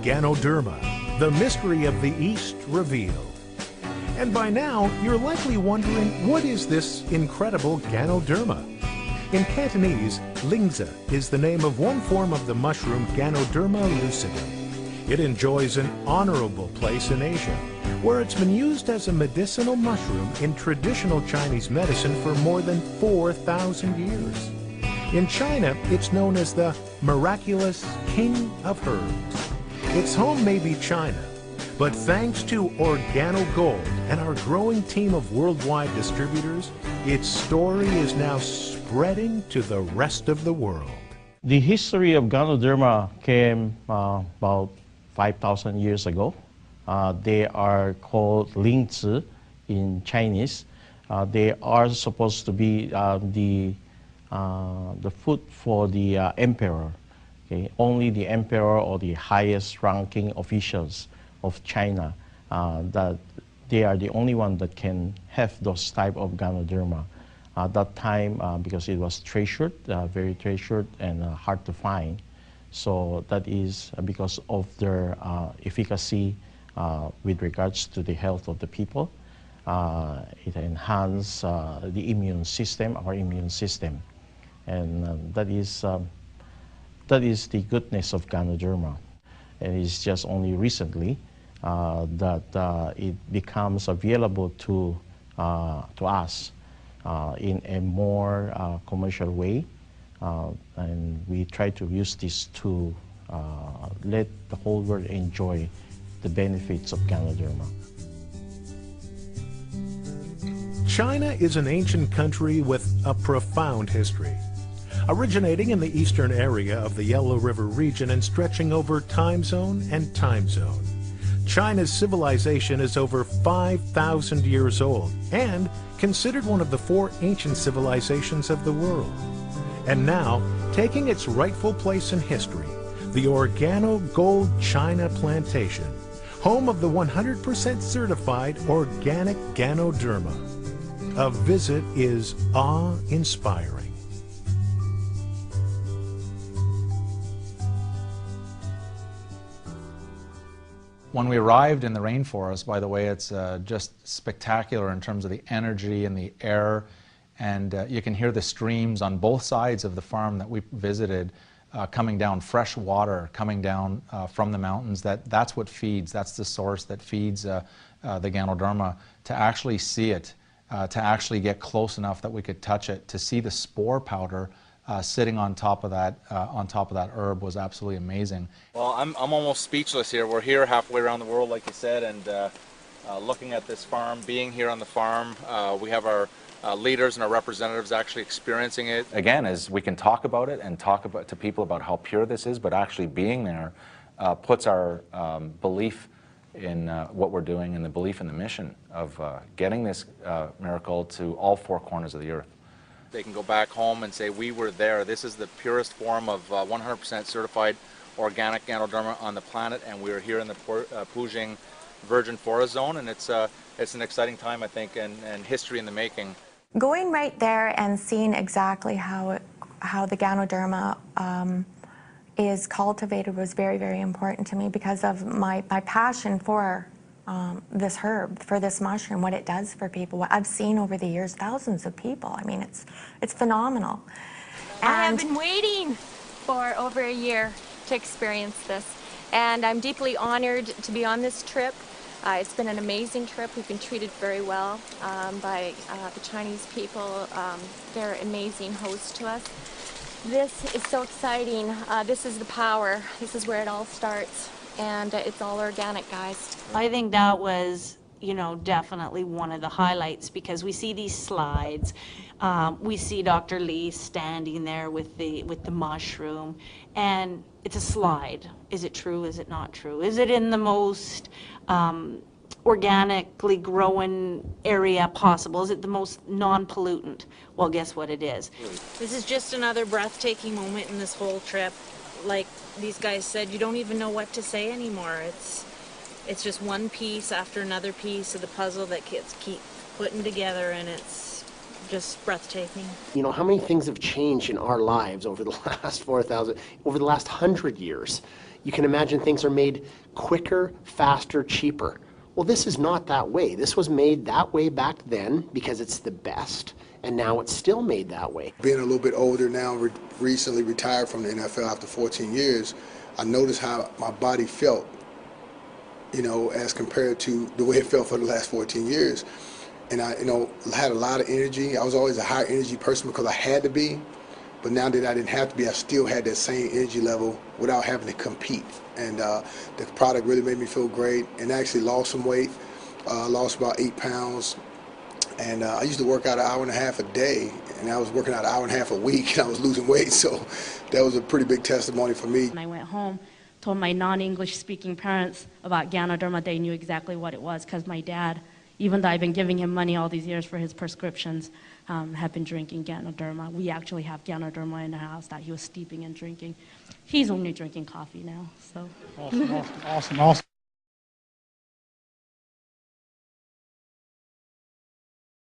Ganoderma, the mystery of the East revealed. And by now, you're likely wondering, what is this incredible Ganoderma? In Cantonese, Linchzhi is the name of one form of the mushroom Ganoderma lucidum. It enjoys an honorable place in Asia, where it's been used as a medicinal mushroom in traditional Chinese medicine for more than 4,000 years. In China, it's known as the miraculous king of herbs. Its home may be China, but thanks to OrganoGold and our growing team of worldwide distributors, its story is now spreading to the rest of the world. The history of Ganoderma came about 5,000 years ago. They are called Linchzhi in Chinese. They are supposed to be the food for the emperor. Okay? Only the emperor or the highest ranking officials of China, that they are the only one that can have those type of Ganoderma. At that time, because it was treasured, very treasured and hard to find. So that is because of their efficacy with regards to the health of the people. It enhances the immune system, our immune system. And that is the goodness of Ganoderma. And it's just only recently that it becomes available to us in a more commercial way. And we try to use this to let the whole world enjoy the benefits of Ganoderma. China is an ancient country with a profound history, originating in the eastern area of the Yellow River region and stretching over time zone and time zone. China's civilization is over 5,000 years old and considered one of the 4 ancient civilizations of the world. And now, taking its rightful place in history, the OrganoGold China Plantation, home of the 100% certified organic Ganoderma. A visit is awe-inspiring. When we arrived in the rainforest, by the way, it's just spectacular in terms of the energy and the air, and you can hear the streams on both sides of the farm that we visited coming down, fresh water coming down from the mountains. That's what feeds, that's the source that feeds the Ganoderma. To actually see it, to actually get close enough that we could touch it, to see the spore powder sitting on top of that herb was absolutely amazing. Well, I'm almost speechless here. We're here halfway around the world, like you said, and looking at this farm, being here on the farm, we have our leaders and our representatives actually experiencing it. Again, as we can talk about it and talk to people about how pure this is, but actually being there puts our belief in what we're doing and the belief in the mission of getting this miracle to all 4 corners of the earth. They can go back home and say, we were there. This is the purest form of 100% certified organic Ganoderma on the planet, and we're here in the Pujing Virgin Forest Zone, and it's an exciting time, I think, and history in the making. Going right there and seeing exactly how the Ganoderma is cultivated was very, very important to me because of my passion for this herb, for this mushroom, what it does for people. What I've seen over the years, thousands of people. I mean, it's phenomenal. And I have been waiting for over a year to experience this, and I'm deeply honored to be on this trip. It's been an amazing trip. We've been treated very well by the Chinese people. They're amazing hosts to us. This is so exciting. This is the power. This is where it all starts. And it's all organic, guys. I think that was, you know, definitely one of the highlights, because we see these slides. We see Dr. Lee standing there with the mushroom, and it's a slide. Is it true? Is it not true? Is it in the most organically growing area possible? Is it the most non-pollutant? Well, guess what it is. This is just another breathtaking moment in this whole trip. Like these guys said, you don't even know what to say anymore. It's just one piece after another piece of the puzzle that kids keep putting together, and it's just breathtaking. You know, how many things have changed in our lives over the last 4,000, over the last 100 years? You can imagine things are made quicker, faster, cheaper. Well, this is not that way. This was made that way back then because it's the best, and now it's still made that way. Being a little bit older now, recently retired from the NFL after 14 years, I noticed how my body felt, you know, as compared to the way it felt for the last 14 years. And I, you know, had a lot of energy. I was always a high energy person because I had to be. But now that I didn't have to be, I still had that same energy level without having to compete. And the product really made me feel great, and I actually lost some weight. Lost about 8 pounds. And I used to work out an hour and a half a day, and I was working out an hour and a half a week, and I was losing weight. So that was a pretty big testimony for me. When I went home, told my non-English speaking parents about Ganoderma. They knew exactly what it was because my dad, even though I've been giving him money all these years for his prescriptions, have been drinking Ganoderma. We actually have Ganoderma in the house that he was steeping and drinking. He's only drinking coffee now, so. Awesome.